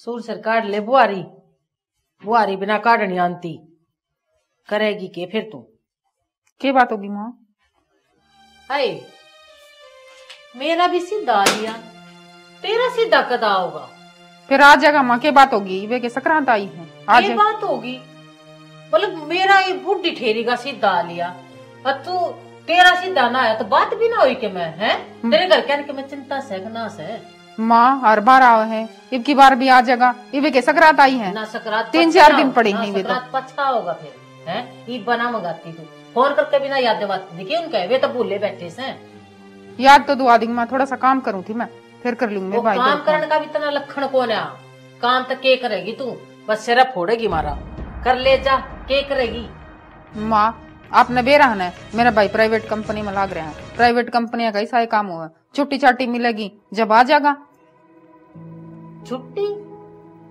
सूर सर काट ले बुआरी, बुआरी बिना काटनी आंती करेगी के फिर तू क्या बात होगी माँ? हाय मेरा भी सीधा लिया, तेरा सीधा कदा होगा? फिर आ जाएगा माँ, क्या बात होगी? वे के संक्रांत आई है, आज ये बात होगी। मतलब मेरा ये बुढ़ी ठेरी का सीधा लिया और तू तेरा सीधा ना आया तो बात भी ना हुई कि मैं है तेरे घर कहने के मैं चिंता से ना से माँ हर बार आओ है, अब की बार भी आ जाएगा। ये के सकरात आई है ना, सकरात 3-4 दिन पड़े हैं वे तो पछा होगा फिर है। ये बना मंगाती तू फोन करके भी ना याद दिलाती देखिए उनका, वे तो भूले बैठे से। याद तो दुआ दूंगी माँ, थोड़ा सा काम करूँ थी मैं, फिर कर लूंगी भाई। काम करने का भी इतना लक्षण कौन है? काम तो के करेगी तू, बस सिर्फ फोड़ेगी मारा कर ले जा, के करेगी? माँ आपने बेरहन है, मेरा भाई प्राइवेट कंपनी में लाग रहे हैं, प्राइवेट कंपनी का ऐसा ही काम हुआ, छुट्टी चाटी मिलेगी जब आ जाएगा। छुट्टी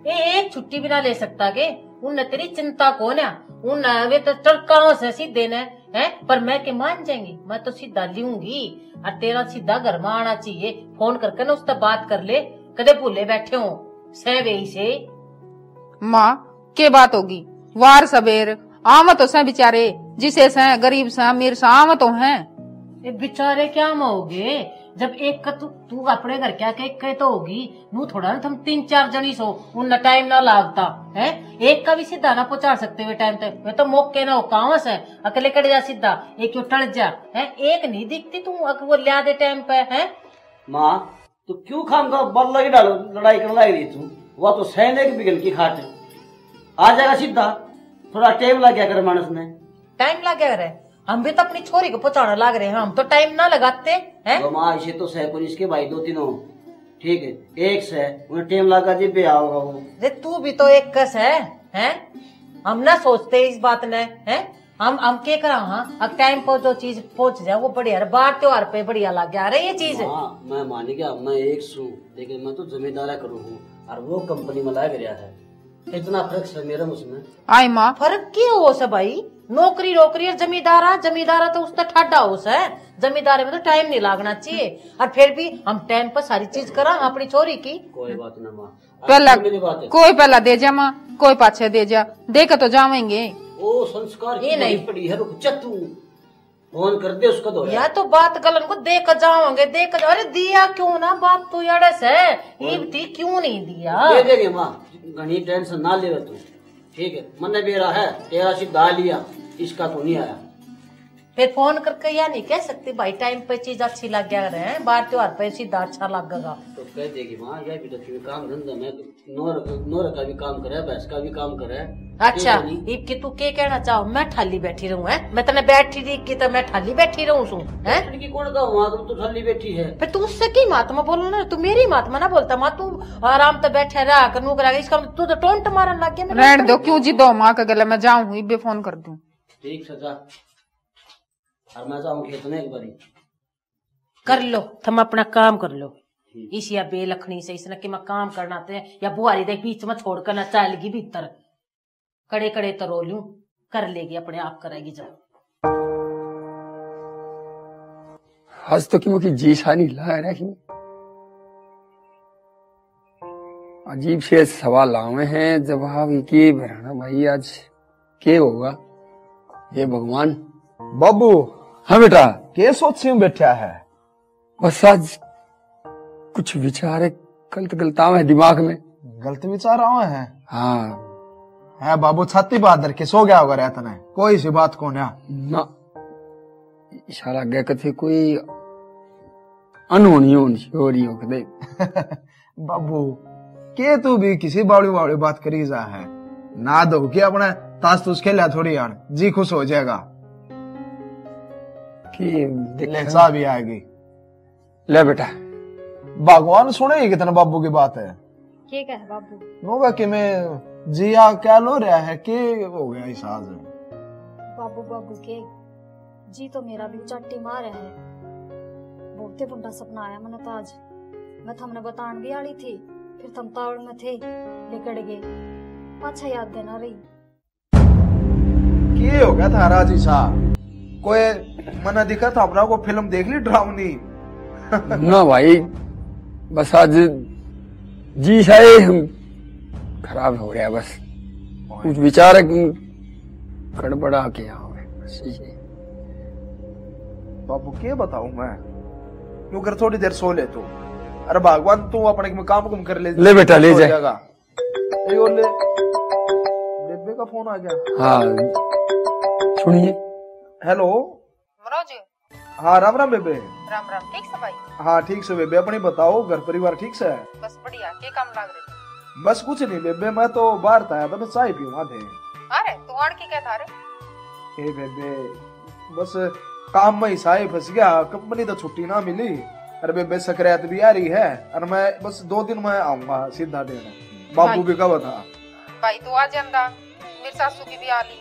एक छुट्टी भी ना ले सकता के? उन तेरी चिंता कौन है? उन वे तो टड़काओं से सीधे ने है, पर मैं के मान जाएंगी? मैं तो सीधा लूंगी और तेरा सीधा घर में आना चाहिए। फोन करके ना उससे बात कर ले, कदे भूले बैठे हो सहवे से। माँ के बात होगी? वार सबेर आम तो से बेचारे, जिसे से गरीब से अमीर से आम तो हैं। ये बेचारे क्या होगे जब एक का तू अपने घर क्या कह तो होगी नू, थोड़ा ना तुम 3-4 जनी सो उन टाइम ना लागता है। एक का भी सीधा ना पहुंचा सकते हुए टाइम तक, वे तो मौके ना हो कहाँ से अकेले कट जा सीधा, एक क्यों टल जा है। एक नहीं दिखती तू वो लिया दे टाइम पे है। माँ तो क्यों खाम का बल लगी डालो, लड़ाई करने लग रही तू? वह तो सहने की बिगल की खाट आ जाएगा सीधा, थोड़ा टाइम लग गया कर मानस ने। टाइम लग गया रे, हम भी तो अपनी छोरी को पहुंचाने लग रहे हैं, हम तो टाइम ना लगाते हैं। तो माँ इसे तो सह पुलिस के भाई 2-3 ठीक है, एक से उन्हें टाइम लगा जी पे आओगा वो। रे तू भी तो एक कस है? हम ना सोचते इस बात ने है, हम के करा। हाँ अब टाइम पर जो चीज पहुंच जाए वो बढ़िया, बार त्योहार पे बढ़िया लग गया रे ये चीज। हाँ मैं मान गया, मैं एक सू, लेकिन मैं तो जिम्मेदार करूँ और वो कंपनी में लाग गया है, इतना फर्क है मेरा उसमें। आई माँ फर्क क्या हो स भाई? नौकरी नौकरी और जमींदारा तो उसका ठाडा हो है। जमींदारे में तो टाइम नहीं लागना चाहिए, और फिर भी हम टाइम पर सारी चीज करा अपनी छोरी की। कोई बात ना माँ, पहला कोई पहला दे जा माँ, कोई पाछे दे जा, देकर तो जावेंगे। ओ संस्कार ये नहीं पड़ी है, रुक जा तू फोन कर दे उसका दो या तो बात गलन को देकर जाओगे, देकर अरे दिया क्यों ना, बात तो यार है थी क्यों नहीं दिया? दे देंगे माँ, घनी टेंशन ना ले तू, ठीक है? मन बेरा है तेरा सीधा लिया, इसका तो नहीं आया। फिर फोन करके या नहीं कह सकती भाई टाइम पे चीज अच्छी लग गया रहे, बार त्योहार पे सीधा अच्छा लगेगा तो कह देगी माँ, यह भी तो काम धंधा में नोर का भी काम करे, भैंस का भी काम करे। अच्छा इब की तू के कहना चाहो? मैं ठाली बैठी रहूं है? मैं तने बैठी रही की तो मैं ठाली बैठी रहूं सू है? कौन का वहाँ तो ठाली बैठी है? फिर तू उससे की महात्मा बोलो ना, तू मेरी महात्मा ना बोलता। माँ तू आराम तो बैठे रहा कनू करा, इसका तू तो टोंट मारन लग गया। रहने दो, क्यों जिद्दो माँ का गला, मैं जाऊँ इबे फोन कर दूं। ठीक सजा, और मैं जाऊँ खेत में एक बारी। कर लो तुम अपना काम कर लो, इस या बेलखनी से इसने कि मैं काम करना थे या बुआरी देख बीच में छोड़ कर ना चालेगी भीतर, कड़े कड़े तो रो लूं, कर लेगी अपने आप करेगी। जब आज तो कि जी सानी ला रही, अजीब से सवाल आवे हैं, जवाब के भराना भाई, आज के होगा ये भगवान। बाबू हाँ बेटा, के सोच बैठा है? बस आज कुछ विचार गलत गलताव है दिमाग में। गलत विचार आवे हैं? हाँ है बाबू, छाती बहादुर के सो गया होगा रहता है, कोई सी बात कौन है ना, इशारा गया कथे कोई अनहोनी हो रही हो कदे। बाबू के तू भी किसी बावड़ी बावड़ी बात करी जा है ना, दो कि अपना ताश तूस खेला थोड़ी यार, जी खुश हो जाएगा कि चाह भी आएगी। ले बेटा, भगवान सुने कितना बाबू की बात है। ठीक है बाबू, होगा कि मैं जिया क्या लो रहा है, के हो गया इस आज? बाबू बाबू के जी तो मेरा भी चट्टी मार है, बहुत बुढ़ा सपना आया मैंने तो आज। मैं थमने बतान भी आड़ी थी, फिर थम तावड़ में थे लिकड़ गए, अच्छा याद देना रही। के हो गया था राजी साहब? कोई मना दिखा था अपना को फिल्म देख ली ड्रावनी? ना भाई, बस आज जी साहे खराब हो रहा है बस। कुछ विचार है कि गड़बड़ा के यहाँ बस ये। बाबू क्या बताऊं मैं, क्यों कर थोड़ी देर सो ले तू। अरे भगवान तू अपने में काम कुम कर ले बेटा ले जाए। ले बेबे का फोन आ गया। हाँ सुनिए। हेलो मनोज। हाँ राम राम बेबे। राम राम, ठीक से भाई? हाँ ठीक से बेबे, अपनी बताओ घर परिवार ठीक से है? बस बढ़िया, क्या काम लाग रहे थे? बस कुछ नहीं बेबे, मैं तो बाहर था तो मैं चाय पीऊंगा थे। अरे तू आड़ की क्या था रे? ए बेबे बस काम में ही साई फंस गया, कंपनी तो छुट्टी ना मिली। अरे बेबे सकरात भी आ रही है और मैं बस 2 दिन में आऊंगा सीधा देने। बाबू भी कब था भाई तू आ जांदा, मेरी सासू की भी आली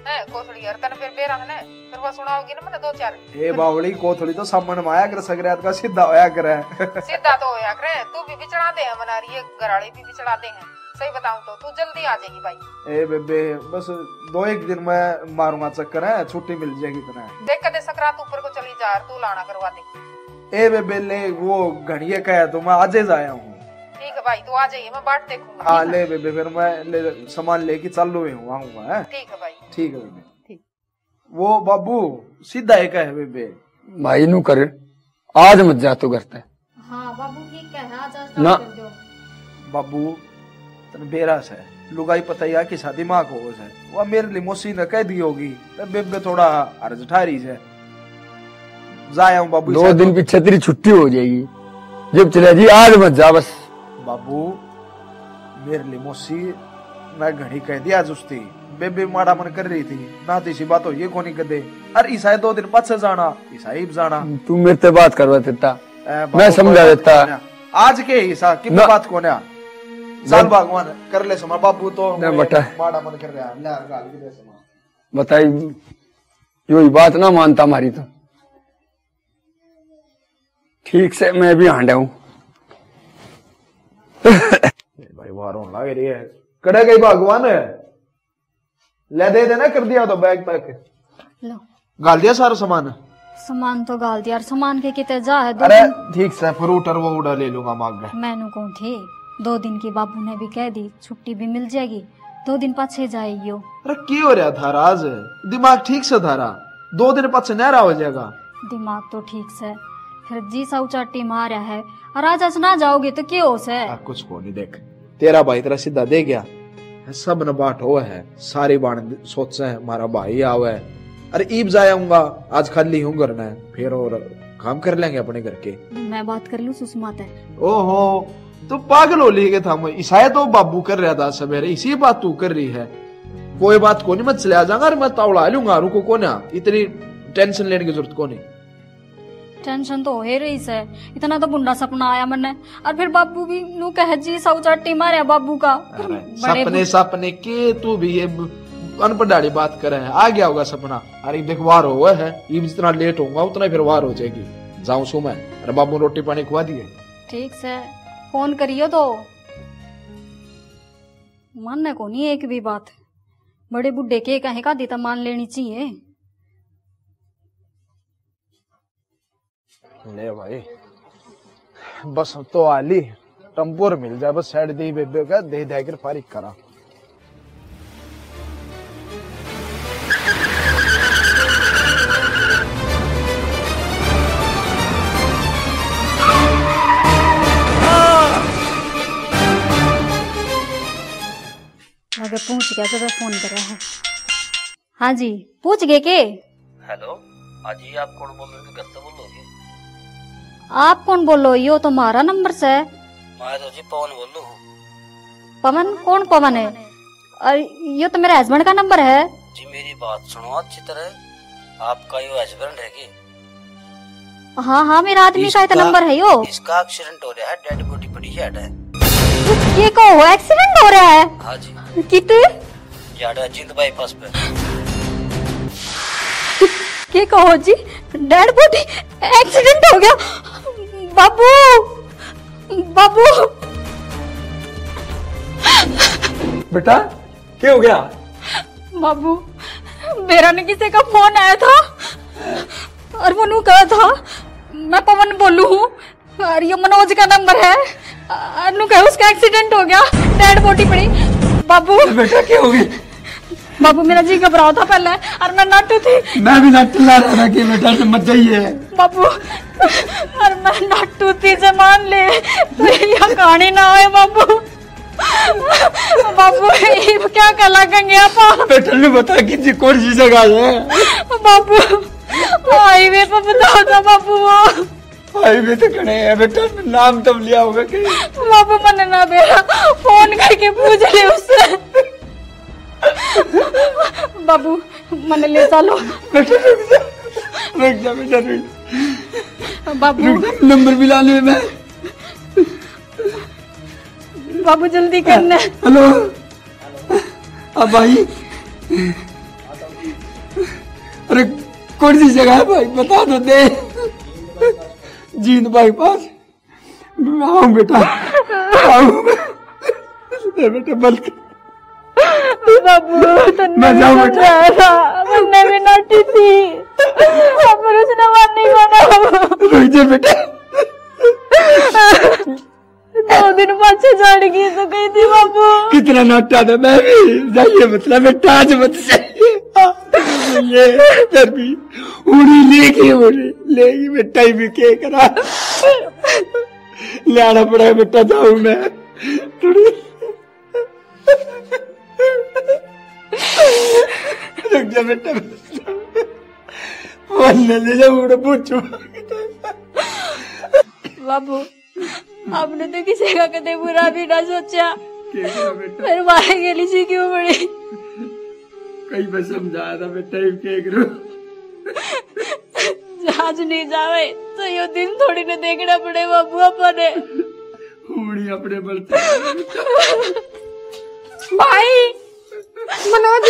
है कोथड़ी यार, तने फिर बेरा है फिर वो सुनाओगी ना मैंने 2-4। ए बावड़ी कोथड़ी तो सामने में आया कर, सकरात का सीधा होया करे। सीधा तो होया करे, तू भी बिचड़ा दे है मना रही है, घराड़ी भी बिचड़ा दे हैं। सही बताऊं तो तू जल्दी आ जाएगी भाई। ए बेबे बस 2-1 दिन में मारूंगा चक्कर है, छुट्टी मिल जाएगी तुम्हें। देख कदे सकरात ऊपर को चली जा, तू लाना करवा दे। ए बेबे ले वो घड़िए का है तो मैं आज ही आया हूँ। ठीक है भाई, तू आ जाइए, मैं बाट देखूंगा। हाँ ले बेबे, फिर मैं सामान लेके चालू हूँ आऊंगा। ठीक है भाई। ठीक है बेबे। ठीक। वो बाबू सीधा एक है बेबे। भाई नू कर आज मत जा तू करता है। हाँ बाबू ठीक है, आज ना। कर दो। बाबू तन बेरास है, लुगाई पता ही कि शादी माँ को है, वो मेरे लिए मोसी ने कह दी होगी तो बेबे थोड़ा अर्ज ठारी है। जाया हूँ बाबू। 2 दिन पीछे तेरी छुट्टी हो जाएगी, जब चले जी आज मत जा बस। बाबू मेरे लिए मोसी मैं घड़ी कह दिया जुस्ती, बेबे माड़ा मन कर रही थी ना, तो इसी बात हो ये कोनी कदे। अरे ईसाई 2 दिन पाछे जाना, ईसाई जाना। तू मेरे से बात करवा देता, मैं समझा देता। आज के ईसा की बात को ना साल भगवान कर ले समा। बाबू तो माड़ा मन कर रहा है, बताई यो बात ना मानता हमारी तो। ठीक से मैं भी हांडा हूँ। भाई वारों लग रही है, कड़े गई भगवान ले दे देना, कर दिया तो बैग पैक लो गाल दिया सारा सामान। सामान तो गाल दिया, सामान के कितने जा है। अरे ठीक से फ्रूट और वो उड़ा ले लूंगा मांग। मैनू कौन थे 2 दिन की, बाबू ने भी कह दी छुट्टी भी मिल जाएगी, 2 दिन पाछे जाएगी। अरे की हो रहा था राज, दिमाग ठीक से धारा, 2 दिन पाछे नहरा हो जाएगा। दिमाग तो ठीक से, फिर जी साउ चाटी मारा है और आज ना जाओगे तो क्या हो से। कुछ को नहीं, देख तेरा भाई तेरा सीधा दे गया, सब न बाट हुआ है, सारी बाण सोच है हमारा भाई आवे। अरे ईब जाऊंगा, आज खाली हूँ घर में, फिर और काम कर लेंगे अपने घर के। मैं बात कर लूं सुषमा ते। ओहो तू पागल हो ली था, मैं ईसाई तो बाबू कर रहा था सवेरे, इसी बात तू कर रही है। कोई बात को नहीं, मैं चले आ जाऊंगा, मैं तावड़ा लूंगा, रुको को ना, इतनी टेंशन लेने की जरूरत को नहीं। टेंशन तो हो रही से, इतना तो बुंडा सपना आया मैंने, और फिर बाबू भी नू कहे जी साउ चाटी मारे बाबू का। सपने के तू भी ये अनपढ़ बात करे है, आ गया होगा सपना। अरे देख वार हुआ है, ये जितना लेट होगा उतना फिर वार हो जाएगी। जाऊं सो मैं, अरे बाबू रोटी पानी खुआ दिए। ठीक से फोन करियो तो मानने को नहीं एक भी बात, बड़े बुड्ढे के कहे का देता मान लेनी चाहिए। ले भाई बस तो आली टम्पोर मिल जाए, बस साइड दी बेबे का दे दे कर फारिग करा। अगर पूछ गया तो फोन कर रहा है। हाँ जी पूछ गए के? हेलो हाँ जी, आप कौन बोल रहे हो? कैसे बोलोगे? आप कौन बोलो? यो तो हमारा नंबर से। मैं तो जी पवन बोल रहा हूँ। पवन? कौन पवन है? और यो तो मेरे हस्बैंड का नंबर है। जी मेरी बात सुनो अच्छी तरह, आपका यो हस्बैंड है की? हाँ हाँ मेरा आदमी का तो नंबर है यो। इसका एक्सीडेंट हो रहा है, डेड बॉडी पड़ी है। ये कहो एक्सीडेंट हो रहा है? हाँ जी। कितने? याडा जिंद बाईपास पे। क्या कहो जी, डेड बॉडी एक्सीडेंट हो गया? बाबू बाबू बेटा क्या हो गया? बाबू मेरा ने किसी का फोन आया था और वो कहा था मैं पवन बोलू हूँ और ये मनोज का नंबर है। अनु कहे उसका एक्सीडेंट हो गया, डेड बॉडी पड़ी। बाबू बेटा क्या हो गया? बाबू मेरा जी घबराओ था पहले और मैं नाटू थी। मैं भी नाटू ला रहा कि बेटा से मत जाइए। बाबू और मैं नाटू थी से मान ले तो यह कहानी ना हो बाबू। बाबू ये क्या कर लगेंगे आप? बेटा ने बता कि कौन सी जगह है? बाबू हाईवे पर बताओ था बाबू। हाईवे तो खड़े हैं बेटा, नाम तब लिया होगा कि बाबू मैंने ना बेटा फोन करके पूछ ले उससे। बाबू मैंने ले चलो। बेटा रुक जा बेटा रुक। बाबू नंबर मिला ले मैं। बाबू जल्दी करना। हेलो अब भाई, अरे कौन सी जगह है भाई बता दो दे। जींद भाई पास आओ बेटा, आओ बेटा बल्कि बाबू मैं जाऊँ बेटा। मैंने भी नाटी थी पर उसने मन नहीं माना। रुक जा बेटा। 2 दिन पाछे चढ़ गई तो गई थी बाबू। कितना नाटा था मैं भी। जाइए मतलब बेटा आज मत जाइए। फिर भी उड़ी लेगी बेटा ही भी क्या करा ले आना पड़ा बेटा। जाऊँ मैं थोड़ी रुक जा बेटा। ले जाऊँ पूछू। बाबू आपने तो किसी का कदे बुरा भी ना सोचा, फिर मारे गेली सी क्यों पड़ी? कई बार समझाया था बेटा ही क्या करो। जहाज नहीं जावे तो यो दिन थोड़ी ने देखना पड़े बाबू अपने। उड़ी अपने बलते। भाई मनोज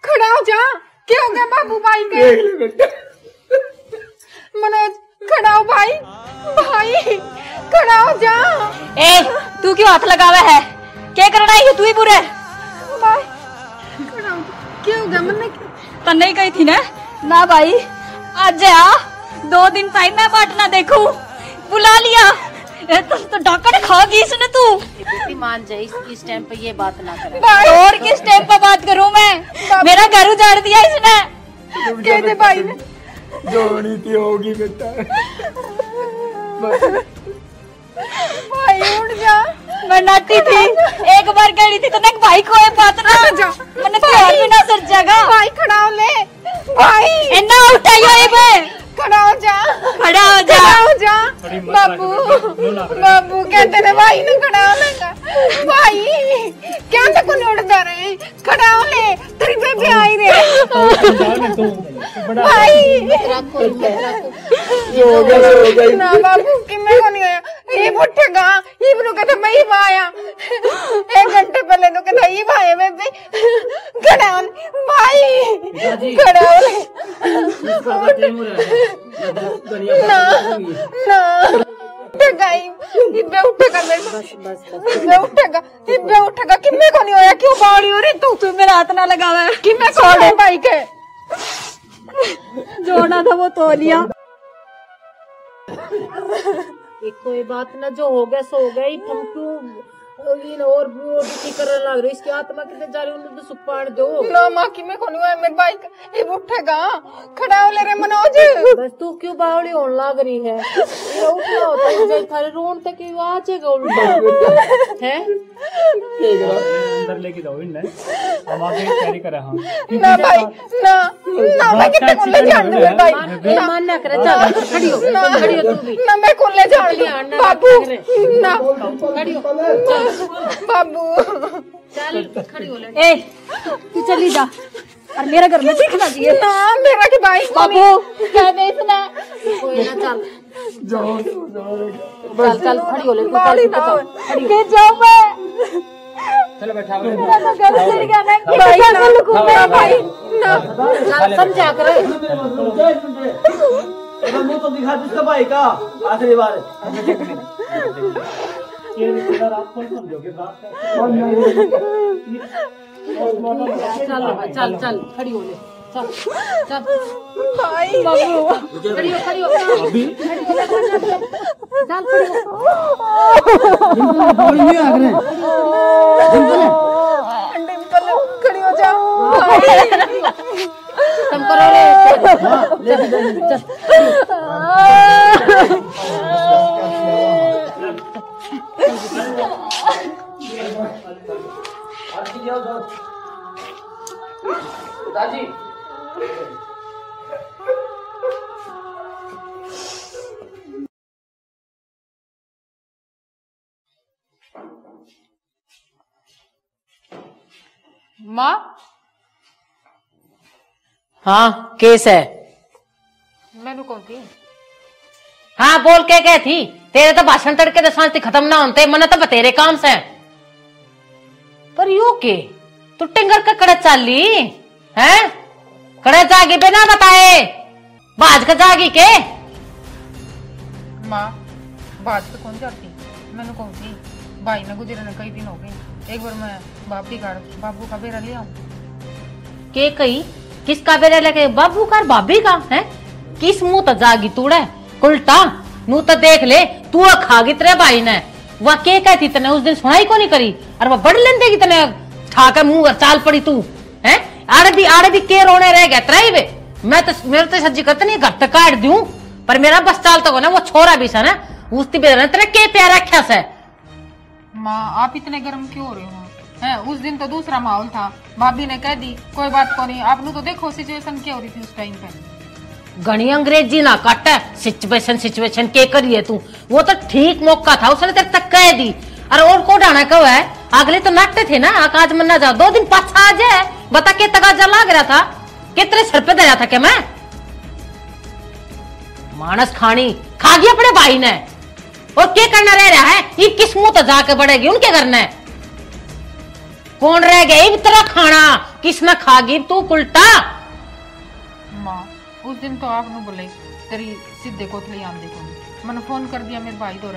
खड़ा हो जा। क्या हो गया बाबू भाई के? देख ले बेटा। मनोज खड़ा हो भाई, भाई खड़ा हो जा। ए तू क्यों हाथ लगावे है? क्या करना है तू ही पूरे? भाई खड़ा हो जा। क्या हो गया? मैंने तो नहीं कही थी ना भाई आज आ 2 दिन टाइम मैं बाट ना देखूं बुला लिया तो डॉक्टर खाओगी इसने। तू बेटी मान जाए इस टाइम पे ये बात ना करे। और किस टाइम पे बात करूं मैं? मेरा घर उजाड़ दिया इसने। कहते भाई ने जो होनी थी होगी बेटा। भाई उठ जा। मैं नाटी थी एक बार गई थी तो ना भाई को ये बात ना मैंने प्यार भी ना सर जगह। भाई खड़ा हो ले भाई। इन्ना उठाइयो ये बे खड़ा हो जा, खड़ा हो जा, खड़ा हो जा। बाबू बाबू कहते ने भाई ने खड़ा हो लेगा। भाई क्या तक उड़ता रहे? खड़ा हो ले तेरी बेबी आई रे। भाई जो हो गया ना बाबू किमे को नहीं आया ये उठेगा। ये बनो कहता मैं ही आया 1 घंटे पहले तो कहता ये भाई बेबी खड़ा हो भाई खड़ा हो ले। ना ना इब्बे उठेगा इब्बे उठेगा किमे को नहीं होया? क्यों बावड़ी हो रही तू मेरा हाथ ना लगावे। किमे को है भाई के जोड़ना था वो तो लिया। एक कोई बात ना जो हो गया सो हो गई। तुम क्यों और दुखी करने लग रहे? इसकी आत्मा कितने जा रही है तो सुपाड़ दो ना। माँ की में कौन है मेरे भाई ये उठेगा खड़ा हो ले रे मनोज। बस तू क्यों बावड़ी होने लग रही है? ये उठना होता है जब थारे रोन तक आ जाएगा उल्टा है। अंदर लेके जाओ इन्हें हम आगे तैयारी कर रहे हैं। ना भाई ना मैं कितने को ले जान दे भाई। मान ना करे चल खड़ी हो तू भी। ना मैं कौन ले जान बाबू ना खड़ी हो बाबू। चल खड़ी हो ले। ए तू चली जा और मेरा घर में देखना चाहिए ना मेरा के भाई बाबू क्या बेचना? कोई ना चल जाओ चल खड़ी हो ले तू। बाली ना खड़ी के जाऊं मैं? चलो बैठा मेरा तो घर चल गया मैं भाई कैसे लुकूं मैं? भाई ना चल समझा करे। मुंह तो दिखा जिसका भाई का आखिरी बार। ये रिश्तेदार आप कौन समझोगे बात चल चल खड़ी हो ले। चल चल भाई बाबू खड़ी हो अभी जाल पड़ेगा। डिम्पल खड़ी हो जा। तुम करो रे। दादी माँ हाँ केस है। मैनू कौन थी? हाँ बोल के क्या थी? तेरे तो भाषण तड़के तो शांति खत्म ना होते मन तो बतेरे काम से। पर यू के तू टिंगर का कड़े चाल ली है? कड़े जागी बिना बताए बाज का जागी के? माँ बात तो कौन जाती, मैंने कौन थी? भाई ने गुजरे ने कई दिन हो गए। एक बार मैं बाबू का बेरा ले आऊं। के कही किसका बेरा लेके? बाबू का भाभी का है? किस मुंह तो जागी तूड़े उल्टा नू तो देख ले तू खागी तेरे भाई ने। वह के कहती तने उस दिन सुनाई को नहीं करी और वह बड़ लेन देगी तने ठाकर मुंह और चाल पड़ी तू है? आड़े भी के रोने रह गया तेरा वे। मैं तो मेरे तो सज्जी करते नहीं घर तक काट दूं पर मेरा बस चाल तो ना वो छोरा भी सा ना उसकी बेरा तेरे के प्यार रखा से। माँ आप इतने गर्म क्यों हो रहे हो? है उस दिन तो दूसरा माहौल था। भाभी ने कह दी कोई बात को नहीं। आपने तो देखो सिचुएशन क्या हो रही थी उस टाइम पे। घनी अंग्रेजी ना काट सिचुएशन के करिए तू। वो तो ठीक मौका था उसने तेरे तक कह दी। अरे और को डाना कब है? अगले तो नाटते थे ना आज मन्ना जा 2 दिन पाछा आ जाए बता के तगाजा लाग रहा था कितने सर पे दे था क्या मैं? मानस खानी खा गया अपने भाई ने और क्या करना रह रहा है? ये किस मुंह तो जाके बढ़ेगी उनके घर ने? कौन रह गया ये तेरा खाना किसने खागी तू उल्टा? माँ उस दिन तो आपने बोले तेरी सीधे कोतली आम देखो। मैंने फोन कर दिया मेरे भाई दो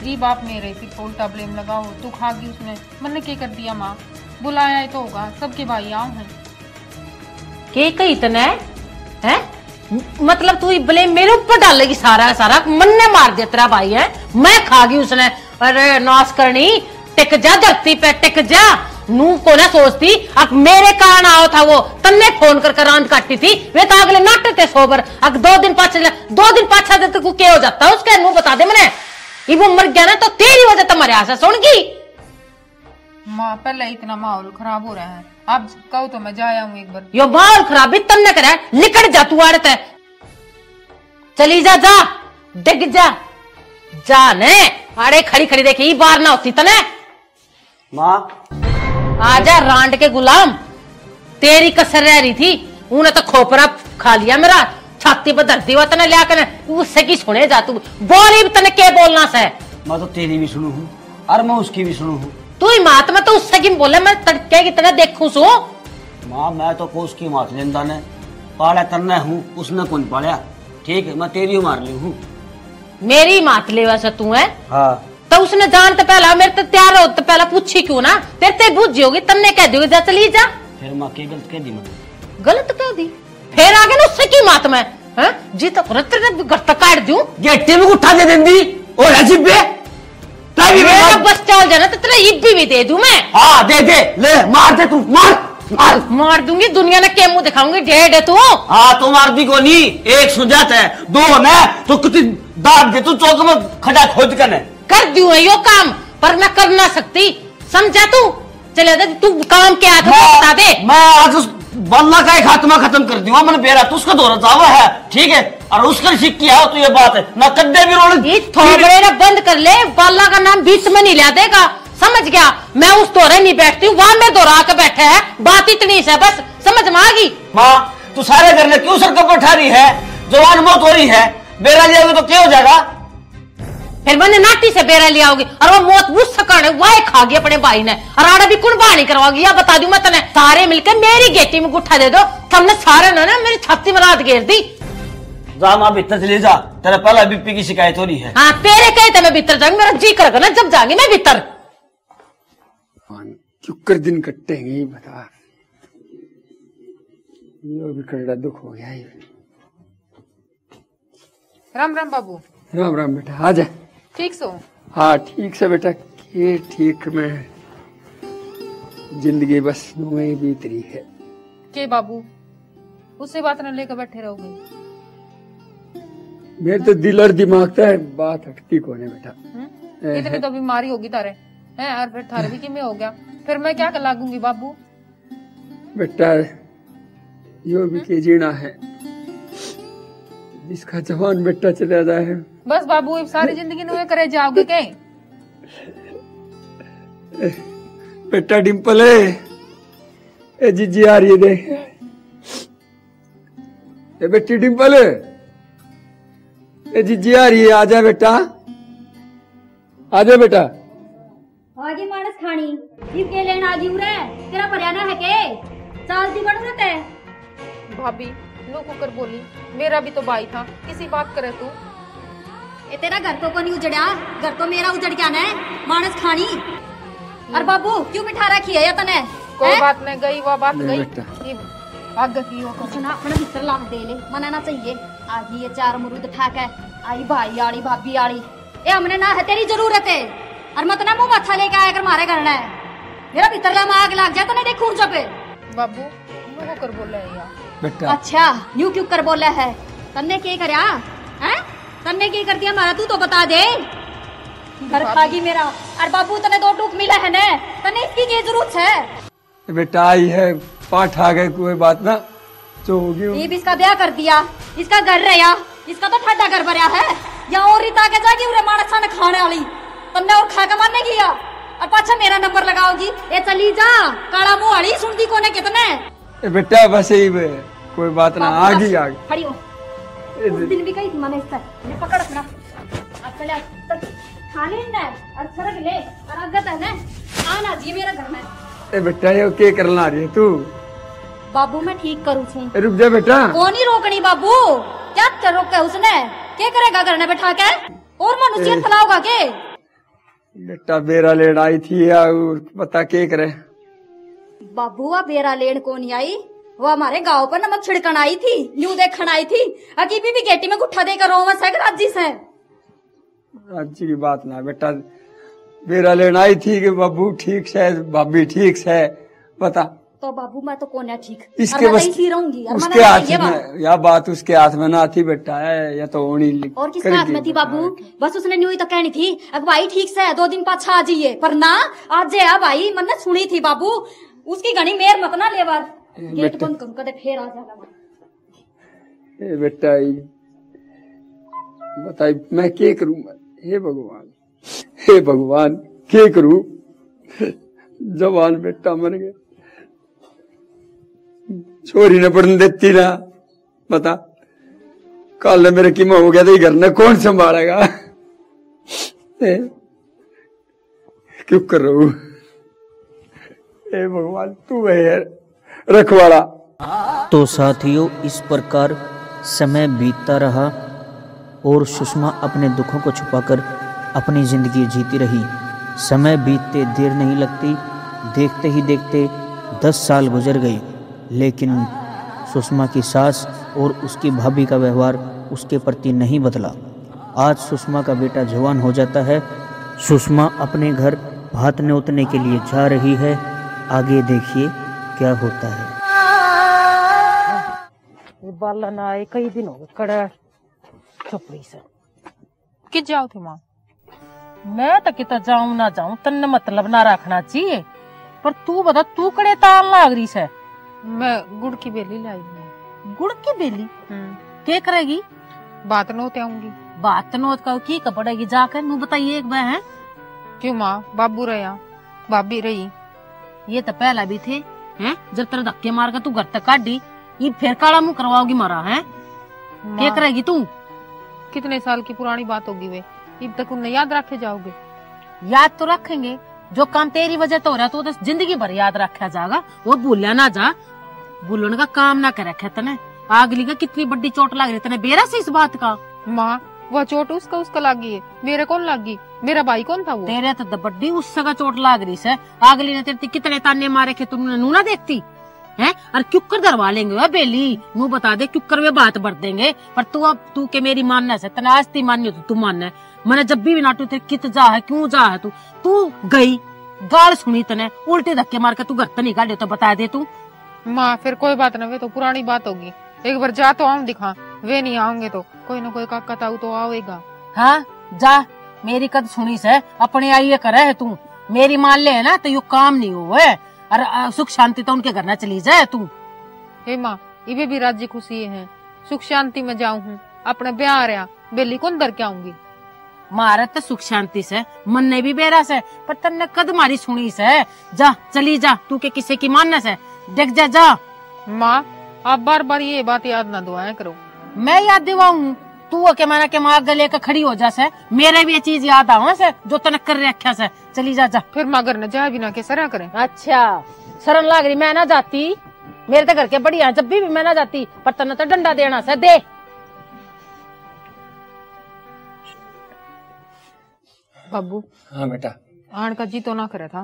री बाप मेरे फिर उल्टा ब्लेम लगाओ तू खागी उसने। मैंने क्या कर दिया माँ? बुलाया ही तो होगा सबके भाई आओ हैं। के कही तने है? मतलब तू ब्लेम मेरे ऊपर डालेगी सारा सारा? मन ने मार दिया तेरा भाई है मैं खागी उसने। अरे नाश करनी टिक जा धरती पे टिक जा। नू को ना सोचती अब मेरे कारण आओ था वो तन्ने फोन कर रांद काटी थी वे तो अगले नाटे थे सोबर। अब 2 दिन पाछा दिन तक क्या हो जाता उसके नू बता दे मैंने। वो मर गया ना तो तेरी वजह तुम्हारे आशा सुनगी। माँ पहले इतना माहौल खराब हो रहा है आप कहो तो मैं जाया हूँ एक बार। यो माहौल खराब भी तन्ने करे निकट जा तू आड़ते चली जा जा डिग जा ने आड़े खड़ी देखी बार ना होती तने। माँ आजा रांड के गुलाम तेरी कसर रह रही थी उन्हें तो खोपरा खा लिया मेरा छाती पर धरती हुआ तने लिया कर उससे की सुने जा तू बोली भी तने के बोलना से। मैं तो तेरी भी सुनू हूँ और मैं उसकी भी सुनू हूँ। तू ही मात में तो उससे की बोले मैं तड़के की तरह देखू सो। माँ मैं तो कोस की मात लेंदा ने पाला तन्ने हूँ उसने कौन पाला। ठीक है मैं तेरी मार ली हूँ। मेरी मात ले वैसे तू है? हाँ तो उसने जान तो पहला मेरे तो तैयार हो तो पहला पूछी क्यों ना? तेरे ते बुझ होगी तन्ने कह दोगे जा चली जा। फिर माँ की गलत कह दी मैंने? गलत कह दी फिर आगे ना उससे की मात में जी तो घर तक काट दूं गेटे में उठा दे देंदी और अजीब बे मेरा बस चल जाना तो तेरा ईद भी दे दूं मैं। हाँ दे ले मार दे तू मार दूंगी दुनिया ने क्या मुंह दिखाऊंगी डेढ़ तू। हाँ तो मार दी को नहीं एक सुझात है 2 है तो कितनी दाद दे तू चौक में खड़ा खोद कर दूं है यो काम पर मैं कर ना सकती समझा तू। चले दे तू काम क्या बता दे। मैं आज उस बल्ला का एक खात्मा खत्म कर दूंगा मैंने बेरा तो उसका दौरा चावा है ठीक है और उसका सिक्की है तो ये बात है ना कद्दे भी रोने थोड़े ना बंद कर ले बाला का नाम बीच में नहीं लिया देगा समझ गया। मैं उस दौरे नहीं बैठती हूँ वहां में दौरा के बैठे है बात इतनी से बस समझ में आ गई। माँ तू सारे घर में क्यों सर कपड़ उठा रही है? जवान मौत हो रही है बेरा लिया तो क्या हो जाएगा? फिर मैंने नाटी से बेरा लिया होगी और वो मौत बुझ सकाने वाह खा गया अपने भाई ने और आड़ा भी कुर्बानी करवाओगी या बता दूं मैं तने सारे मिलकर मेरी गेटी में गुठा दे दो तुमने सारे ने ना मेरी छाती में रात घेर दी। जा माँ भीतर चली जा तेरा पहला बीपी की शिकायत हो रही है। हाँ तेरे कहते मैं भीतर जाऊंगी मेरा जी करेगा ना जब जाऊंगी मैं भीतर। चुक्कर दिन कटेंगे ये बता ये भी कड़ा दुख हो गया। राम राम बाबू। राम राम बेटा आ जा ठीक सो? हाँ ठीक से बेटा, ये ठीक में जिंदगी बस नुए ही बीत रही है। के बाबू उससे बात न लेकर बैठे रहोगे? मेरे तो दिल और दिमाग का है, बात हटती कौन है बेटा। इतनी तो बीमारी होगी तारे हैं, और फिर थारे भी किमें हो गया, फिर मैं क्या लागूंगी बाबू? बेटा यो भी के जीना है, जिसका जवान बेटा चला जाए। बस बाबू अब सारी जिंदगी नुए करे जाओगे के? बेटा डिम्पल है, ए जीजी आ रही है देख, ए बेटी डिम्पल है, ए जीजी आ रही है, आजा बेटा, आजा बेटा। आगे मानस खानी इब के लेन आजी उरे तेरा पर्याना है के चालती बनू रहते। भाभी नो कुकर बोली, मेरा भी तो भाई था, किसी बात करे तू। ए तेरा घर को नहीं उजड़या, घर तो मेरा उजड़ गया ने मानस खानी। और बाबू क्यों बिठा रखी है या तने? कोई बात नहीं गई वो बात नहीं गई, बेटा। आग की हो कुछ ना अपने भीतर लाग दे ले, मनाना चाहिए। आगी ये चार अमरूद ठाक है, आई भाई आड़ी भाभी आड़ी, ए हमने ना है तेरी जरूरत है, और मत ना मुंह माथा लेके आया कर मारे करना है। मेरा भीतर ला आग लग जाए तो नहीं देखूं पे। बाबू नो कर बोला है यार बेटा। अच्छा न्यू क्यों कर बोला है? तन्ने क्या करया हैं? तन्ने क्या कर दिया हमारा, तू तो बता दे। घर खागी मेरा, और बाबू तने दो टूक मिला है ने, तने इसकी क्या जरूरत है? बेटा आई है पाठ आ गए, कोई बात ना जो होगी। ये भी इसका ब्याह कर दिया, इसका घर रहा, इसका तो ठंडा घर भरया है, या और रीता के जागी उरे मानस खाने खाने वाली तन्ने और खा के मारने गया, और पाछा मेरा नंबर लगाओगी। ए चली जा काला मुंह वाली, सुनती कोने कितने। बेटा बस ही कोई बात ना, आगे आगे खड़ी हो। उस दिन भी कही थी मैंने इससे, ये पकड़ अपना अब चले खाने ना और सरक ले और अगत है ना आना जी मेरा घर में। ए बेटा ये क्या करना रही है तू? बाबू मैं ठीक करूँ छू। रुक जा बेटा। कौन ही रोकनी बाबू, क्या रोका उसने? क्या करेगा घर में बैठा के, और मनुष्य फैलाओगा के? बेटा बेरा लेन आई थी या बता के करे? बाबू वह बेरा लेन कौन आई, वो हमारे गांव पर नमक छिड़कन आई थी, न्यू देखन आई थी, अकीबी भी गेटी में गुट्ठा देकर रोवस है राज्जी से। राज्जी की बात ना बेटा, बेरा लेन आई थी कि बाबू ठीक है, भाभी ठीक है, बता। तो बाबू मैं तो कौन है ठीक, इसके बस रहूंगी, उसके हाथ में या बात उसके हाथ में ना थी बेटा है, या तो होनी और किसके हाथ में थी बाबू? बस उसने न्यू ही तो कहनी थी अब भाई ठीक से 2 दिन पाछा आ जाइए, पर ना आज जे भाई मन ने सुनी थी बाबू, उसकी घनी मेर मत ना लेवर, गेट बंद करूं कदे फेर आ जाएगा। बेटा बताई मैं क्या करूं? हे भगवान, हे भगवान क्या करूं? जवान बेटा मर गया, छोरी ने पढ़ने देती ना, बता कल मेरे किमा हो गया तो घर ने कौन संभालेगा? क्यों कर रहा हूं? हे भगवान तू है रखवाला। तो साथियों इस प्रकार समय बीतता रहा और सुषमा अपने दुखों को छुपाकर अपनी जिंदगी जीती रही। समय बीतते देर नहीं लगती, देखते ही देखते 10 साल गुजर गए, लेकिन सुषमा की सास और उसकी भाभी का व्यवहार उसके प्रति नहीं बदला। आज सुषमा का बेटा जवान हो जाता है, सुषमा अपने घर भात न्योतने के लिए जा रही है। आगे देखिए क्या होता है। बाला ना आए कई दिन हो गए, कड़ा चुपड़ी से कि जाओ थे माँ? मैं तो कितना जाऊं ना जाऊं तन्ने मतलब ना रखना चाहिए, पर तू बता तू कड़े ताल लाग रही से? मैं गुड़ की बेली लाई हूँ। गुड़ की बेली क्या करेगी? बात नोते आऊंगी। बात नोत का की पड़ेगी जाकर, नू बताइए एक बार है। क्यों माँ? बाबू रहा, भाभी रही, ये तो पहला भी थे हैं, जब तेरे धक्के मार कर तू घर तक काटी, ये फिर काला मुंह करवाओगी मारा है? क्या करेगी तू? कितने साल की पुरानी बात होगी वे, अब तक उन्हें याद रखे जाओगे? याद तो रखेंगे, जो काम तेरी वजह तो हो रहा तो जिंदगी भर याद रखा जाएगा, वो भूलिया ना जा, भूलने का काम ना कर रखे तने। आगली का कितनी बड़ी चोट लग रही तने बेरा से इस बात का? माँ वह चोट उसका लागी है, मेरे कौन लागी? मेरा भाई कौन था वो? तेरे तो बड्डी उसका चोट लाग रही से, आगली ने तेरे कितने ताने मारे थे, तुमने नू ना देखती? हैं और क्यूकर धरवा लेंगे वह बेली मुँह बता दे क्यूकर में बात बढ़ देंगे पर तू अब तू के मेरी मानना से तनाजती मान्य तो तू मानना मैंने जब भी नाटू थे कित जा है क्यों जा है तू गई गाल सुनी तने उल्टे धक्के मार के तू घर तो नहीं गाड़े तो बता दे तू। माँ फिर कोई बात ना, वे तो पुरानी बात होगी। एक बार जा तो आऊं दिखा, वे नहीं आऊंगे तो कोई ना कोई काका ताऊ तो आवेगा। हाँ जा, मेरी कद सुनी से अपने आइए करे है तू, मेरी मान ले है ना तो यू काम नहीं हुए और सुख शांति तो उनके घर ना चली जाए तू। हे माँ इवे भी राज्य खुशी है, सुख शांति में जाऊं हूँ, अपना ब्याह रहा बेली कौन दर के आऊंगी। मारा तो सुख शांति से मन ने भी बेरा से पर तन्ने कद मारी सुनी से जा चली जा तू के किसी की मानना से देख जा जा। माँ आप बार बार ये बात याद ना दुआया करो। मैं याद दिवाऊं तू के माना के माँ गले का खड़ी हो जा से मेरे भी ये चीज याद आवा से जो तने कर रखा से चली जा जा। फिर माँ घर न जाए बिना के सरा करे। अच्छा शरण लाग रही मैं ना जाती, मेरे तो घर के बढ़िया जब भी मैं ना जाती पर तने तो डंडा देना से दे। बाबू हाँ बेटा आन का जी तो ना करे था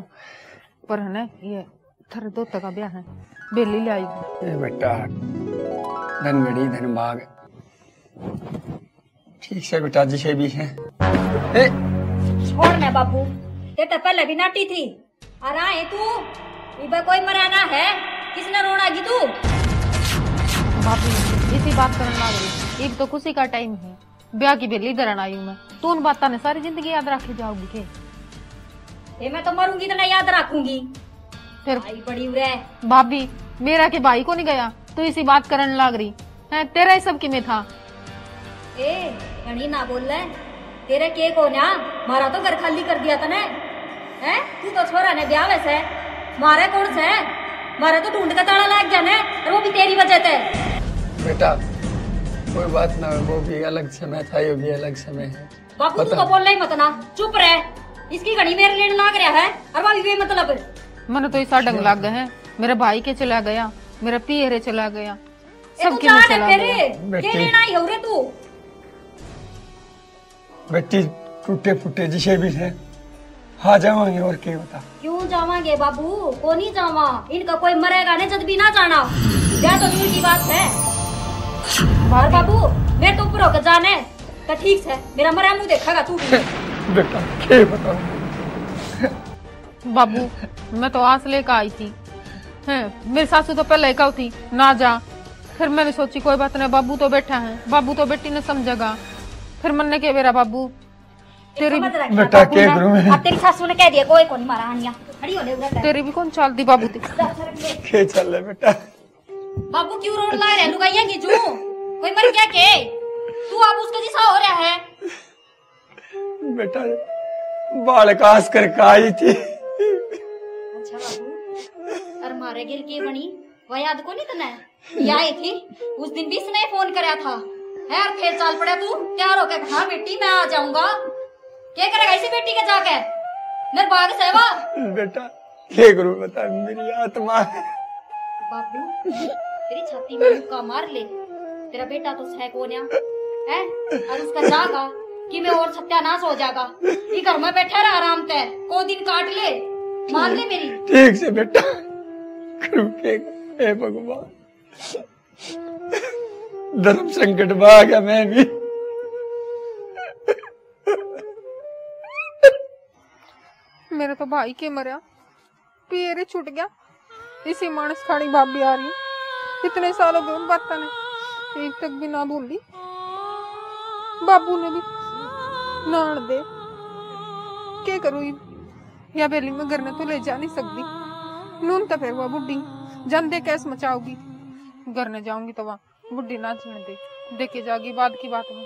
पर है ना ये थर दो का ब्याह है बेली ले आई। ए बेटा धन गड़ी धन भाग ठीक से बेटा जिसे भी है। ए छोड़ ना बाबू, ते तो पहले भी नाटी थी और आए तू इबा कोई मराना है किसने रोनागी तू। बाबू इसी बात करने लग रही, एक तो खुशी का टाइम है ब्याह की बेली धरन आई हूँ मैं, तू उन बातों ने सारी जिंदगी याद रखे जाओगी के। ये मैं तो मरूंगी तो नहीं याद रखूंगी। फिर भाई बड़ी उरे भाभी मेरा के भाई को नहीं गया तो इसी बात करने लग रही है, तेरा ही सब कि में था। ए घणी ना बोल ले, तेरे के को ना मारा तो घर खाली कर दिया तने हैं, तू तो छोरा ने ब्याह वैसे मारे कौन से मारे तो ढूंढ का ताला लग गया ने और वो भी तेरी वजह से। बेटा कोई बात ना, वो भी अलग समय था ये भी अलग समय है। बाबू तू तो बोल ही मत ना, चुप रहे, इसकी घड़ी मेरे लेने लाग रहा है और वो भी मतलब मन तो ऐसा डंग लग गए हैं, मेरे भाई के चला गया, मेरा पियरे चला गया, सबके में चला गया। के लेना ही हो रे तू। बेटी टूटे फूटे जिसे भी है हाँ जावांगे और क्या बता। क्यों जावांगे बाबू, को नहीं जावा, इनका कोई मरेगा नहीं जब भी ना जाना, यह तो दूर की बात है। और बाबू मैं तो ऊपर होकर जाने तो ठीक है, मेरा मरा मुंह देखेगा तू भी। बेटा क्या बताऊं बाबू मैं तो आस लेकर आई थी, मेरी सासू तो पहले कहा थी ना जा, फिर मैंने सोची कोई बात नहीं, बाबू तो बैठा है, बाबू तो बेटी ने समझेगा, फिर मन ने कहा मेरा बाबू तेरी बेटा क्या करूं मैं। अब तेरी सासू ने कह दिया कोई को नहीं मारा आनिया खड़ी होने उधर तेरी भी कौन चाल दी बाबू क्या चल रहा बेटा। बाबू क्यों रोड ला रहे लुगाइया की जू कोई मर गया के तू अब उसका जैसा हो रहा है। बेटा बाल कास कर आई थी। अच्छा बाबू और मारे गिर के बनी वह याद को नहीं तने ये आई थी उस दिन भी इसने फोन कराया था है और फिर चाल पड़ा तू तैयार होकर हाँ बेटी मैं आ जाऊंगा, क्या करेगा इसी बेटी के जाके मेरे बाग सेवा। बेटा क्या करूं बता, मेरी आत्मा बाबू तेरी छाती में मुक्का मार ले, तेरा बेटा तो सह को न्या है और उसका जागा कि मैं और सत्यानाश हो जाएगा, ये घर में बैठा रहा आराम से को दिन काट ले मान ले मेरी। ठीक से बेटा करूं हे भगवान, धर्म संकट में आ गया मैं भी। मेरे तो भाई के मरिया पियरे छूट गया, इसी मानस खानी भाभी आ रही, इतने सालों के उन बातों ने एक तक भी ना बोली, बाबू ने भी नाड़ दे, क्या करूं या बेली में घर ने तो ले जा नहीं सकती, नून तो फिर वह बुढ़ी जानते कैसे मचाओगी, घर ने जाऊंगी तो वहाँ बुढ़ी ना छेड़ दे, देखे जागी बाद की बात में,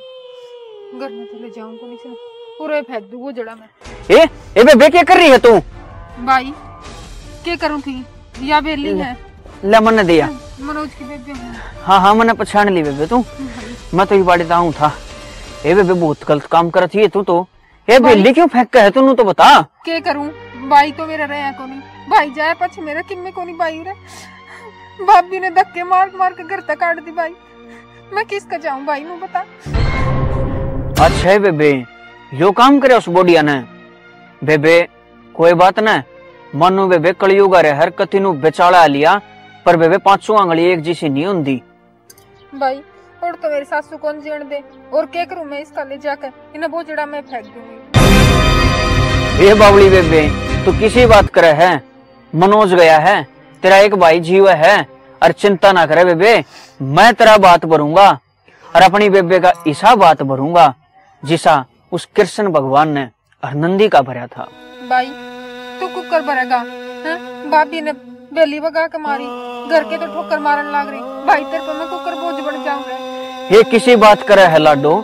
घर में तो ले जाऊं तो नहीं पूरे फेंक दूं वो जड़ा में। ए बे क्या कर रही है तू? भाई क्या करूं थी या बेली है ले मन दिया मनोज की बेबे है। हाँ हाँ मैंने पछाण ली बेबे तू, मैं तो ये बाड़ी दाऊं था। ए बेबे बहुत गलत काम कर थी तू तो, ए बेली क्यों फेंक के है तू तो बता। क्या करूं भाई तो मेरा रहा को नहीं, भाई जाए पछ मेरा किम्मे को नहीं भाई रे, भाभी ने धक्के मार मार के घर तक काट दी भाई, मैं किसका जाऊं भाई नु बता। अच्छा है बेबे यो काम करे उस बोडिया ने, बेबे कोई बात ना, मनु बेबे कलयुग रे हर कथी नु बेचाड़ा लिया पर बेबे 500 आंगली एक जैसी नहीं होती। भाई और तो मेरी सासू कौन जीण दे, और क्या करूं मैं इसका ले जाकर, इन्हें बोझड़ा मैं फेंक दूंगी। ये बावली बेबे तू किसी बात करे है, मनोज गया है, तेरा एक भाई जीव है, और चिंता ना करे बेबे, मैं तेरा बात भरूंगा और अपनी बेबे का ऐसा बात भरूंगा जिसा उस कृष्ण भगवान ने नंदी का भरा था। भाई तू कुकर भरेगा, भाभी ने बेली बगा के मारी, घर के तो ठोकर मारन लाग रही, भाई तेरे को मैं कुकर बोझ बन जाऊंगा। ये किसी बात करे है लाडो,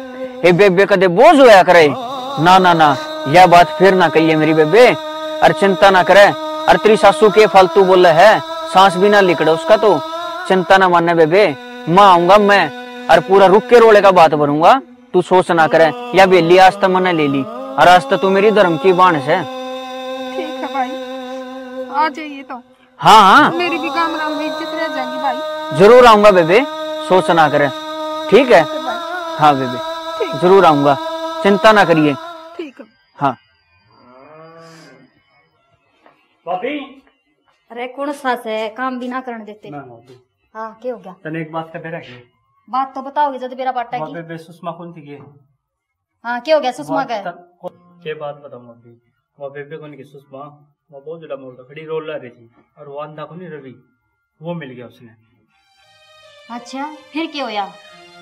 ये बेबे कदे बोझ होया करे, ना ना ना यह बात फिर ना कहिए मेरी बेबे, और चिंता ना करे, और तेरी सासू के फालतू बोले है, सांस भी ना लिकड़े उसका, तो चिंता ना मानने बेबे, मैं आऊंगा मैं, और पूरा रुक के रोले का बात भरूंगा, तू सोच ना करे, या बेली आज तक मैंने ले ली, और आज तक तू मेरी धर्म की बांस है। ठीक है भाई, आ जाइए तो। हाँ हाँ मेरी भी काम नाम में इज्जत रह जाएगी भाई। जरूर आऊंगा बेबे, सोच ना करे, ठीक है? हाँ बेबे जरूर आऊंगा, चिंता ना करिए। ठीक है। हाँ भाभी अरे कौन सा से काम भी ना करने देते। हाँ क्या हो गया? तने एक बात का बेरा के बात तो बताओगे जब मेरा बाटा की। बेबे सुषमा कौन थी के? हाँ क्या हो गया सुषमा का? के बात बताऊं अभी, वो बेबे कौन की सुषमा, वो बहुत ज्यादा मोटा खड़ी रोल रही थी, और वो अंधा को नहीं रवि, वो मिल गया उसने। अच्छा फिर क्या होया?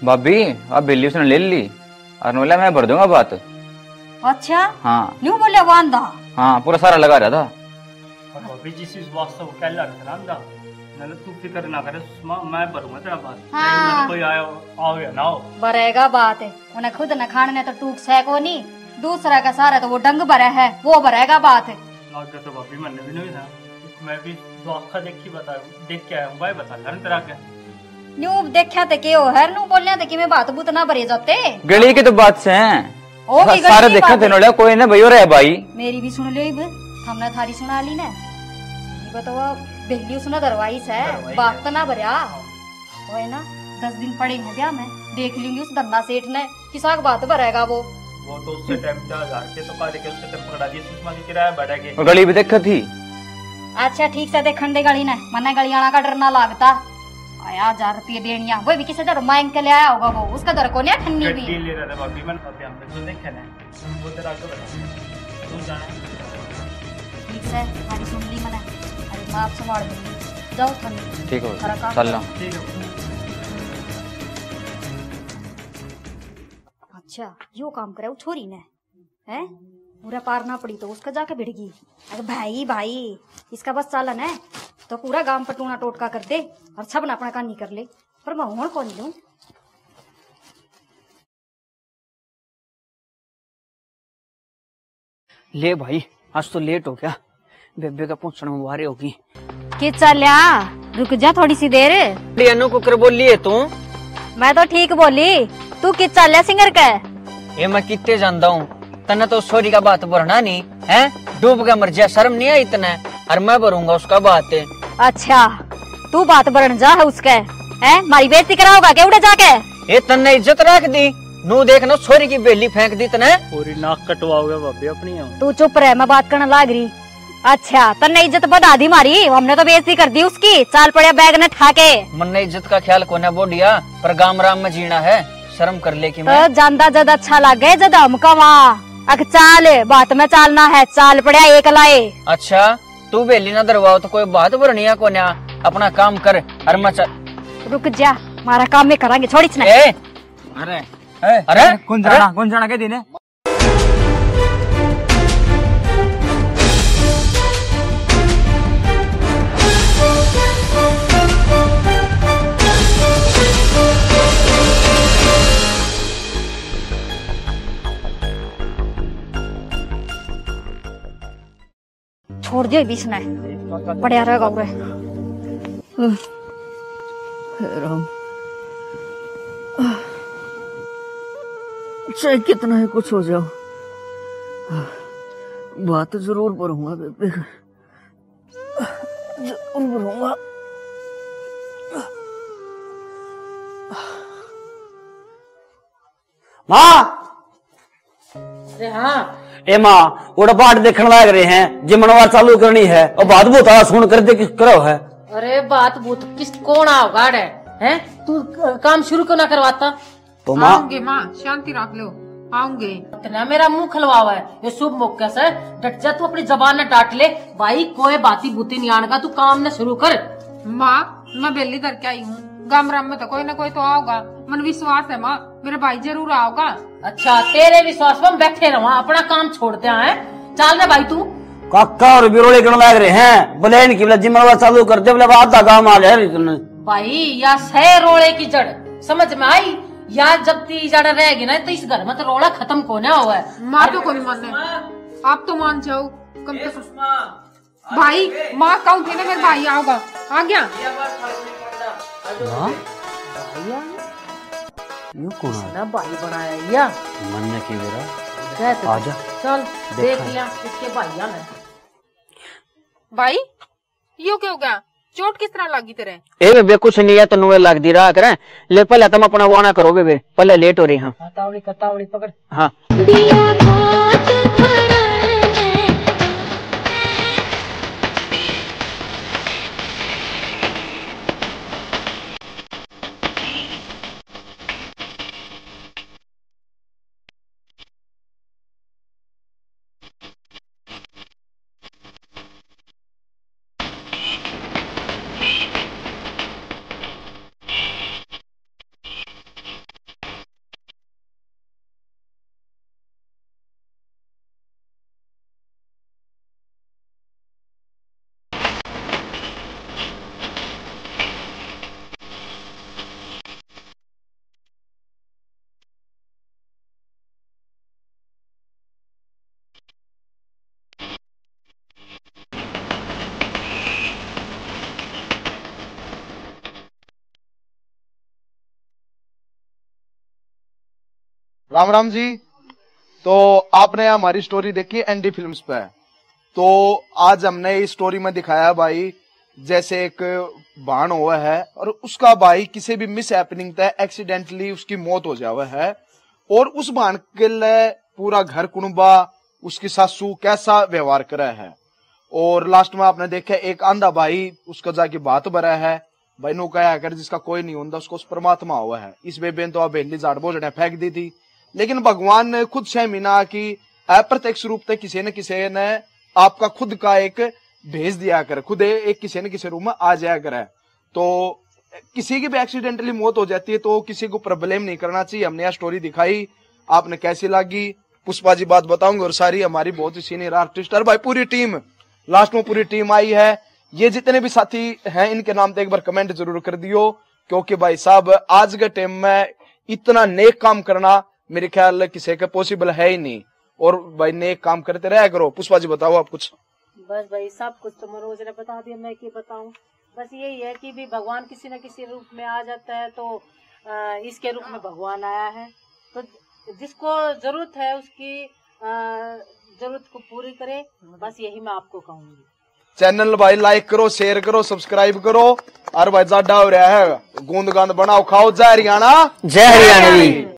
भाभी अब बिल्ली उसने ले ली, और बोला मैं भर दूंगा बात। अच्छा हाँ न्यू बोले वो अंधा? हाँ पूरा सारा लगा रहा था। और भाभी जिस वास्तव वो कह रहा था अंधा, मैंने तू फिक्र ना करे सुषमा, मैं भरूंगा तेरा बात। हाँ। कोई आया आओ या ना हो बरेगा बात है, उन्हें खुद न खाने तो टूक सैको नहीं, दूसरा का सारा तो वो डंग भरा है, वो भरेगा बात है। तो भाभी मैंने भी नहीं था, मैं भी आखा देख के आया हूँ भाई, बता घर तेरा क्या न्यू देखा थे के हो है, न्यू बोलने थे कि मैं बात बूत ना भरे जाते। गली की तो बात से हैं, सारे देखा थे कोई ना भैया रहे भाई। मेरी भी सुन लो, हमने थारी सुना ली ना, बताओ बेली उसने दरवाई से बात तो ना भरिया वो है ना, 10 दिन पड़े हो गया, मैं देख लूंगी उस धन्ना सेठ ने किसा बात भरेगा वो तो उससे टाइम 1000 के तो पारे के उससे टाइम पकड़ा दी सुषमा की किराया बढ़ा के। गली भी देखा थी। अच्छा ठीक से देखन दे गली ने, मने गलियाना का डर ना लगता। आया 1000 रुपये देनिया, वो भी किसी तरह मांग के ले आया होगा, वो उसका डर को नहीं ठन्नी भी ले रहा था भाभी, मैंने अभी हमने तो देखा ना, वो तेरा को बता तू जाने। ठीक है हमारी सुन ली मैंने, अरे मैं आप संभाल दूंगी, जाओ ठन्नी। ठीक है चल लो। ठीक है। अच्छा यो काम करे वो छोरी ने हैं, पूरा पारना पड़ी तो उसका जाके भिड़गी। अरे भाई भाई इसका बस चालन है तो पूरा गांव पटूना टोटका कर दे और सब ना अपना कहानी कर ले, पर मैं हूं कौन लूं। ले भाई आज तो लेट हो गया, बेबे का पूछने में वारे होगी। कि चलिया रुक जा थोड़ी सी देर। अनु को कर बोली है तू? मैं तो ठीक बोली, तू कि चलिया सिंगर का? ये मैं कितने जानता हूँ, तने तो सोरी का बात भरना नहीं है, डूब के मर जा, शर्म नहीं आई इतना, और मैं भरूंगा उसका बात है। अच्छा तू बात भरन जा है उसके, है मारी बेइज्जती कराओगा क्या उड़े जाके? ये तन्ने इज्जत रख दी, नू देखना छोरी की बेली फेंक दी तने, पूरी नाक कटवाओगे भाभी अपनी। तू चुप रह, मैं बात करने लाग रही। अच्छा तन्ने इज्जत बढ़ा दी मारी, हमने तो बेइज्जती कर दी उसकी, चाल पड़े बैग ने ठाके। मन ने इज्जत का ख्याल कोने बोडिया, पर गाम राम में जीना है, शर्म कर ले कि मैं तो जानदा जद अच्छा लगे जद हम कमा अक चाल बात में चालना है, चाल पड़े एक लाए। अच्छा तू बेली ना दरवाओ तो कोई बात भरनिया को ना, अपना काम कर और मैं रुक जा, हमारा काम में करांगे छोड़ी ना। अरे अरे कौन जाना के दिन है? छोड़ दियो बीच में, बढ़िया रहेगा उरे। राम चाहे कितना ही कुछ हो जाओ, बात जरूर भरूंगा बेबे, जरूर भरूंगा। माँ अरे हाँ ए माँ उड़ा पाठ देखने लाग रहे हैं, जिमनवार चालू करनी है और बात बहुत सुन कर दे करो है। अरे बात बूत किस कौन आओगा है? तू काम शुरू क्यों ना करवाता? तो माँ आऊंगे माँ, शांति रख लो, आऊंगे। इतना मेरा मुंह खलवा हुआ है, ये शुभ मौका से डट जा, तू अपनी जबान न डांट ले। भाई कोई बाती बूती नहीं आने का, तू काम न शुरू कर। माँ मैं बेली करके आई हूँ, गाँव में तो कोई ना कोई तो आओगा, मन विश्वास है माँ मेरा भाई जरूर आओगा। अच्छा तेरे विश्वास पर बैठे रहो, अपना काम छोड़ते हैं। चल रे भाई तू। काका और बिरोले करने लग रहे हैं, बोले इनकी बोले जिम्मेवार चालू कर दे, बोले आधा काम आ जाए। भाई या सह रोले की जड़ समझ में आई, या जब ती जड़ रहेगी ना तो इस घर में तो रोला खत्म कोने हुआ है। माँ तो कोई मानने, आप तो मान जाओ कम से कम। भाई माँ कहूँ थी ना मेरा भाई आओगा, आ गया। भाई बनाया या मन ने की मेरा कैसे? आजा चल देख लिया इसके भाइया ने। भाई यो क्या हो गया, चोट किस तरह लगी तेरे? ए बेबे कुछ नहीं है, तनु लग दी रहा करे, ले पहले तुम अपना वो ना करो बेबे, पहले लेट हो रही। हाँ तावड़ी पकड़। हाँ राम राम जी। तो आपने हमारी स्टोरी देखी एनडी फिल्म्स पे, तो आज हमने इस स्टोरी में दिखाया भाई जैसे एक बाण हुआ है और उसका भाई किसी भी मिस हैपनिंग तय एक्सीडेंटली उसकी मौत हो जावा है, और उस बाण के लिए पूरा घर कुणबा उसकी सासू कैसा व्यवहार करे है। और लास्ट में आपने देखा एक आंधा भाई उसका जाके बात भरा है, भाई नो कहा कर जिसका कोई नहीं होता उसको उस परमात्मा हुआ है। इस बेबे तो आप बेली झाड़ बोझ फेंक दी थी, लेकिन भगवान ने खुद से मीना की अप्रत्यक्ष रूप से किसी न किसी ने आपका खुद का एक भेज दिया कर, खुद एक किसी न किसी रूप में आ जाया करे। तो किसी की भी एक्सीडेंटली मौत हो जाती है तो किसी को प्रॉब्लम नहीं करना चाहिए। हमने यह स्टोरी दिखाई, आपने कैसी लगी? पुष्पा जी बात बताऊंगे, और सारी हमारी बहुत ही सीनियर आर्टिस्ट और भाई पूरी टीम, लास्ट में पूरी टीम आई है। ये जितने भी साथी हैं इनके नाम पे एक बार कमेंट जरूर कर दियो, क्योंकि भाई साहब आज के टाइम में इतना नेक काम करना मेरे ख्याल किसी का पॉसिबल है ही नहीं, और भाई नेक काम करते रहा करो। पुष्पा जी बताओ आप कुछ। बस भाई सब कुछ तो मनोज ने बता दिया, मैं क्या बताऊं। बस यही है कि भी भगवान किसी न किसी रूप में आ जाता है, तो इसके रूप में भगवान आया है, तो जिसको जरूरत है उसकी जरूरत को पूरी करे, बस यही मैं आपको कहूंगी। चैनल भाई लाइक करो, शेयर करो, सब्सक्राइब करो, और भाई ज्यादा हो रहा है गूंद गांद बनाओ खाओ। जय हरियाणा, जय हरियाणवी।